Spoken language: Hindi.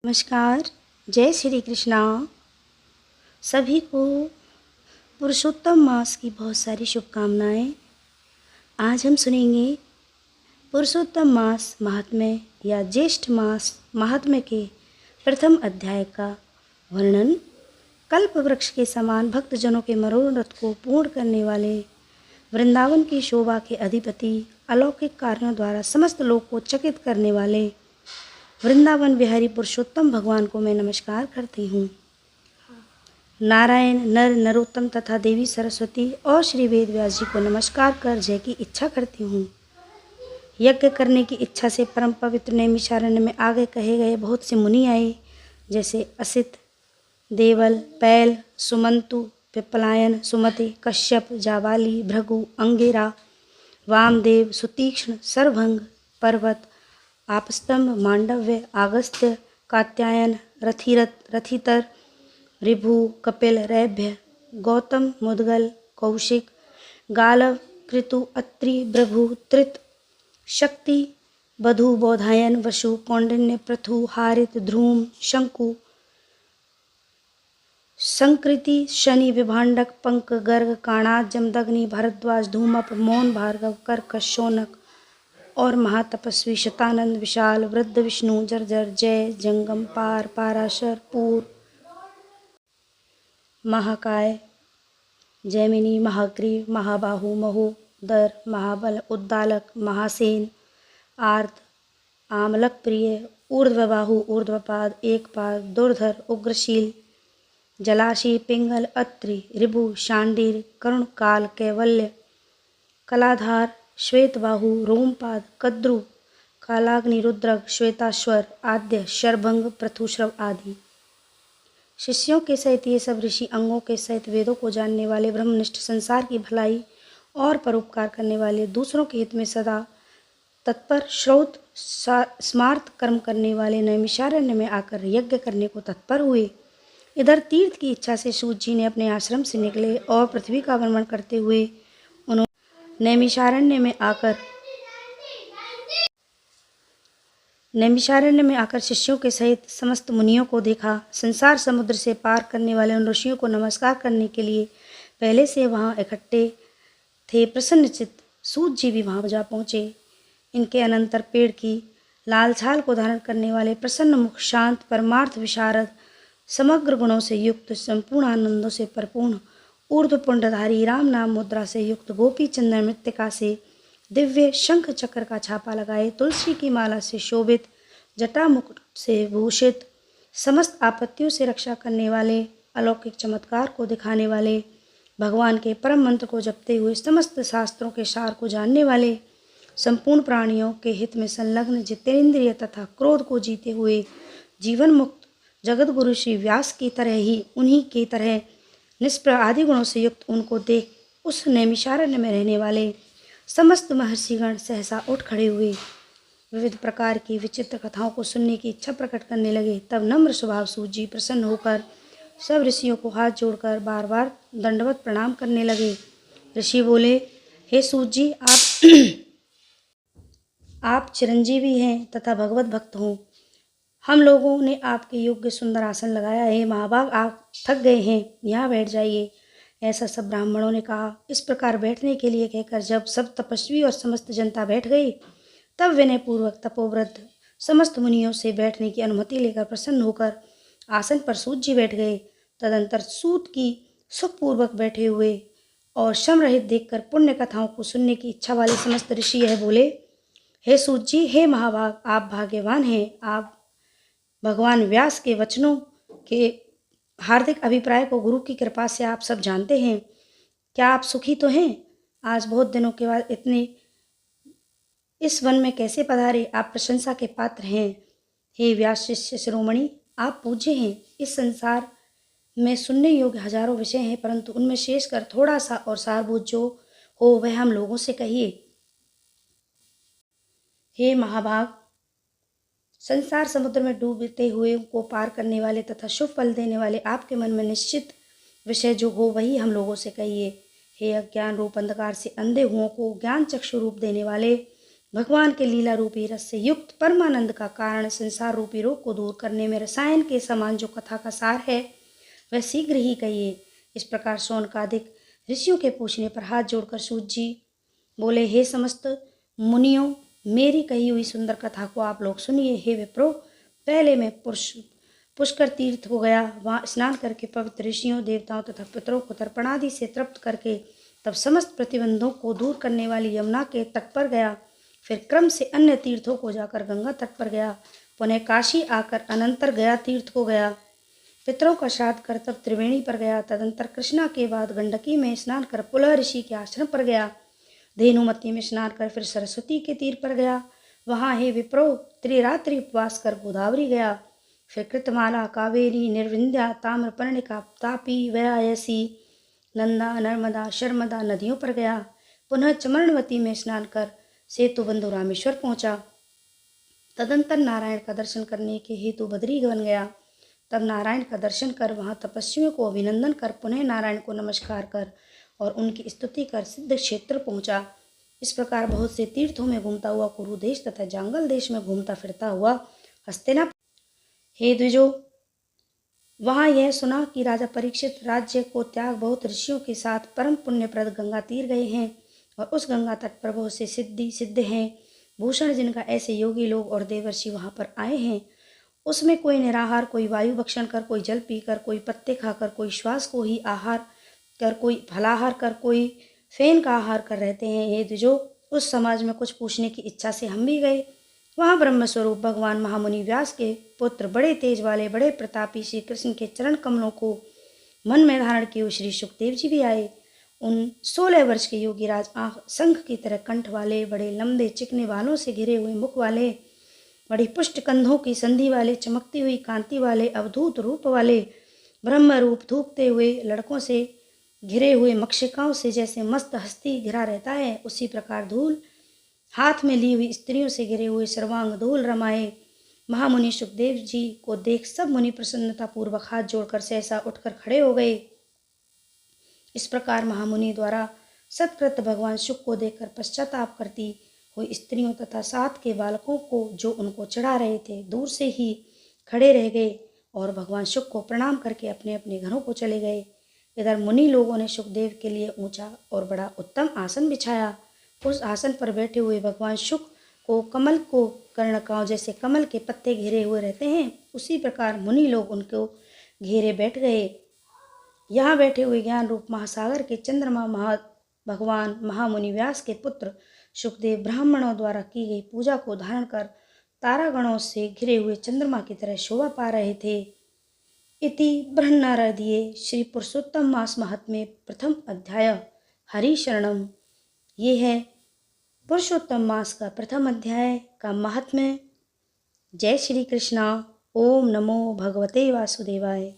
नमस्कार। जय श्री कृष्णा। सभी को पुरुषोत्तम मास की बहुत सारी शुभकामनाएं। आज हम सुनेंगे पुरुषोत्तम मास महात्म्य या ज्येष्ठ मास महात्म्य के प्रथम अध्याय का वर्णन। कल्प वृक्ष के समान भक्तजनों के मनोरथ को पूर्ण करने वाले वृंदावन की शोभा के अधिपति, अलौकिक कार्यों द्वारा समस्त लोक को चकित करने वाले वृंदावन बिहारी पुरुषोत्तम भगवान को मैं नमस्कार करती हूँ। नारायण, नर, नरोत्तम तथा देवी सरस्वती और श्री वेद व्यास जी को नमस्कार कर जय की इच्छा करती हूँ। यज्ञ करने की इच्छा से परम पवित्र नैमिषारण्य में आगे कहे गए बहुत से मुनि आए, जैसे असित, देवल, पैल, सुमंतु, पिपलायन, सुमति, कश्यप, जाबाली, भृगु, अंगिरा, वामदेव, सुतीक्ष्ण, सरभंग, पर्वत, आपस्तंभ, मांडव्य, आगस्त्य, कात्यायन, रथितर, ऋभु, कपिल, रैभ्य, गौतम, मुद्गल, कौशिक, गालव, कृतु, अत्रि, भृभु, त्रित, शक्ति, बधु, बोधायन, वसु, कौंडिन्य, पृथु, हारित, ध्रुम, शंकु, संकृति, शनि, विभांडक, पंक, गर्ग, काणाद, जमदग्नि, भरद्वाज, धूमप, मौन, भार्गव, कर्कश, शौनक और महातपस्वी शतानंद, विशाल, वृद्ध, विष्णु, जर्जर, जय, जंगम, पार, पाराशर, पूर, महाकाय, जैमिनी, महाग्रीव, महाबाहु, महोदर, महाबल, उद्दालक, महासेन, आर्त, आमलक प्रिय, ऊर्ध्वबाहु, ऊर्ध्वपाद, एकपाद, दुर्धर, उग्रशील, जलाशी, पिंगल, अत्रि, ऋभु, शांडिर, करुण, काल, कैवल्य, कलाधार, श्वेतबाहु, रोमपाद, कद्रु, कालाग्नि, रुद्रक, श्वेताश्वर, आद्य, शरभंग, पृथुश्रव आदि। शिष्यों के सहित ये सब ऋषि अंगों के सहित वेदों को जानने वाले, ब्रह्मनिष्ठ, संसार की भलाई और परोपकार करने वाले, दूसरों के हित में सदा तत्पर, श्रौत स्मार्त कर्म करने वाले नैमिषारण्य में आकर यज्ञ करने को तत्पर हुए। इधर तीर्थ की इच्छा से सूत जी ने अपने आश्रम से निकले और पृथ्वी का भ्रमण करते हुए नैमिषारण्य में आकर शिष्यों के सहित समस्त मुनियों को देखा। संसार समुद्र से पार करने वाले उन ऋषियों को नमस्कार करने के लिए पहले से वहां इकट्ठे थे। प्रसन्नचित्त सूत जी भी वहां जा पहुँचे। इनके अनंतर पेड़ की लाल छाल को धारण करने वाले प्रसन्न मुख, शांत, परमार्थ विशारद, समग्र गुणों से युक्त, संपूर्ण आनंदों से परिपूर्ण, ऊर्ध्वपुंडधारी, राम नाम मुद्रा से युक्त, गोपी चंद्र मृत्तिका से दिव्य शंख चक्र का छापा लगाए, तुलसी की माला से शोभित, जटा मुकुट से भूषित, समस्त आपत्तियों से रक्षा करने वाले, अलौकिक चमत्कार को दिखाने वाले, भगवान के परम मंत्र को जपते हुए समस्त शास्त्रों के सार को जानने वाले, संपूर्ण प्राणियों के हित में संलग्न, जितेंद्रिय तथा क्रोध को जीते हुए जीवन मुक्त जगत गुरु श्री व्यास की तरह ही उन्हीं की तरह निष्प्रभ आदि गुणों से युक्त उनको देख उस नैमिषारण्य में रहने वाले समस्त महर्षिगण सहसा उठ खड़े हुए। विविध प्रकार की विचित्र कथाओं को सुनने की इच्छा प्रकट करने लगे। तब नम्र स्वभाव सूत जी प्रसन्न होकर सब ऋषियों को हाथ जोड़कर बार बार दंडवत प्रणाम करने लगे। ऋषि बोले, हे सूत जी, आप चिरंजीवी हैं तथा भगवत भक्त हो। हम लोगों ने आपके योग्य सुंदर आसन लगाया है। महाभाग, आप थक गए हैं, यहाँ बैठ जाइए। ऐसा सब ब्राह्मणों ने कहा। इस प्रकार बैठने के लिए कहकर जब सब तपस्वी और समस्त जनता बैठ गई, तब विनयपूर्वक तपोवृद्ध समस्त मुनियों से बैठने की अनुमति लेकर प्रसन्न होकर आसन पर सूत जी बैठ गए। तदंतर सूत की सुखपूर्वक बैठे हुए और श्रम रहित देखकर पुण्य कथाओं को सुनने की इच्छा वाले समस्त ऋषि यह बोले, हे सूत जी, हे महाभाग, आप भाग्यवान हैं। आप भगवान व्यास के वचनों के हार्दिक अभिप्राय को गुरु की कृपा से आप सब जानते हैं। क्या आप सुखी तो हैं? आज बहुत दिनों के बाद इतने इस वन में कैसे पधारे? आप प्रशंसा के पात्र हैं। हे व्यास शिष्य शिरोमणि, आप पूज्य हैं। इस संसार में सुनने योग्य हजारों विषय हैं, परंतु उनमें शेष कर थोड़ा सा और सारभूत जो हो वह हम लोगों से कहिए। हे महाभाग, संसार समुद्र में डूबते हुए को पार करने वाले तथा शुभ फल देने वाले आपके मन में निश्चित विषय जो हो वही हम लोगों से कहिए। हे अज्ञान रूप अंधकार से अंधे हुओं को ज्ञान चक्षु रूप देने वाले, भगवान के लीला रूपी रस से युक्त परमानंद का कारण संसार रूपी रोग को दूर करने में रसायन के समान जो कथा का सार है वह शीघ्र ही कहिए। इस प्रकार शौनकादिक ऋषियों के पूछने पर हाथ जोड़कर सूत जी बोले, हे समस्त मुनियों, मेरी कही हुई सुंदर कथा को आप लोग सुनिए। हे विप्रो, पहले मैं पुष्कर तीर्थ को गया, वहाँ स्नान करके पवित्र ऋषियों, देवताओं तथा पितरों को तर्पणादि से तृप्त करके तब समस्त प्रतिबंधों को दूर करने वाली यमुना के तट पर गया। फिर क्रम से अन्य तीर्थों को जाकर गंगा तट पर गया, पुनः काशी आकर अनंतर गया तीर्थ को गया, पितरों का श्राद्ध कर तब त्रिवेणी पर गया। तदंतर कृष्णा के बाद गंडकी में स्नान कर पुलह ऋषि के आश्रम पर गया। धेनुमती में स्नान कर फिर सरस्वती के तीर पर गया, वहाँ हे विप्रो त्रिरात्रि उपवास कर गोदावरी गया। फिर कृतमाला, कावेरी, निर्विंध्या, ताम्रपर्णिका, तापी, व्यायसी, नंदा, नर्मदा, शर्मदा नदियों पर गया। पुनः चमरणवती में स्नान कर सेतु बंधु रामेश्वर पहुंचा। तदंतर नारायण का दर्शन करने के हेतु बद्री बन गया। तब नारायण का दर्शन कर वहाँ तपस्वियों को अभिनंदन कर पुनः नारायण को नमस्कार कर और उनकी स्तुति कर सिद्ध क्षेत्र पहुंचा। इस प्रकार बहुत से तीर्थों में घूमता हुआ कुरु देश तथा जांगल देश में घूमता फिरता हुआ हस्तिनापुर। हे द्विजो, वहाँ यह सुना कि राजा परीक्षित राज्य को त्याग बहुत ऋषियों के साथ परम पुण्यप्रद गंगा तीर गए हैं और उस गंगा तट पर बहुत से सिद्ध हैं भूषण, जिनका ऐसे योगी लोग और देवर्षि वहाँ पर आए हैं। उसमें कोई निराहार, कोई वायु भक्षण कर, कोई जल पीकर, कोई पत्ते खाकर, कोई श्वास को ही आहार कर, कोई फलाहार कर, कोई फेन का आहार कर रहते हैं। हे द्विजो, उस समाज में कुछ पूछने की इच्छा से हम भी गए। वहाँ ब्रह्मस्वरूप भगवान महामुनि व्यास के पुत्र, बड़े तेज वाले, बड़े प्रतापी श्री कृष्ण के चरण कमलों को मन में धारण किए हुए श्री सुखदेव जी भी आए। उन 16 वर्ष के योगीराज आँख शंख की तरह कंठ वाले, बड़े लंबे चिकने बालों से घिरे हुए मुख वाले, बड़ी पुष्ट कंधों की संधि वाले, चमकती हुई कांति वाले, अवधूत रूप वाले, ब्रह्म रूप धूपते हुए, लड़कों से घिरे हुए, मक्षिकाओं से जैसे मस्त हस्ती घिरा रहता है उसी प्रकार धूल हाथ में ली हुई स्त्रियों से घिरे हुए सर्वांग धूल रमाए महामुनि सुखदेव जी को देख सब मुनि प्रसन्नता पूर्वक हाथ जोड़कर सहसा उठकर खड़े हो गए। इस प्रकार महामुनि द्वारा सत्कृत भगवान शुक को देखकर पश्चाताप करती हुई स्त्रियों तथा साथ के बालकों को जो उनको चढ़ा रहे थे दूर से ही खड़े रह गए और भगवान शुक को प्रणाम करके अपने अपने घरों को चले गए। इधर मुनि लोगों ने सुखदेव के लिए ऊंचा और बड़ा उत्तम आसन बिछाया। उस आसन पर बैठे हुए भगवान शुक को कमल को कर्णकाओं जैसे कमल के पत्ते घेरे हुए रहते हैं, उसी प्रकार मुनि लोग उनको घेरे बैठ गए। यहाँ बैठे हुए ज्ञान रूप महासागर के चंद्रमा भगवान महामुनि व्यास के पुत्र सुखदेव ब्राह्मणों द्वारा की गई पूजा को धारण कर तारागणों से घिरे हुए चंद्रमा की तरह शोभा पा रहे थे। इति बृहन्नारदीये श्री पुरुषोत्तम मास महात्म्य प्रथम अध्याय हरि शरणम। ये है पुरुषोत्तम मास का प्रथम अध्याय का महात्म्य। जय श्री कृष्णा। ओम नमो भगवते वासुदेवाय।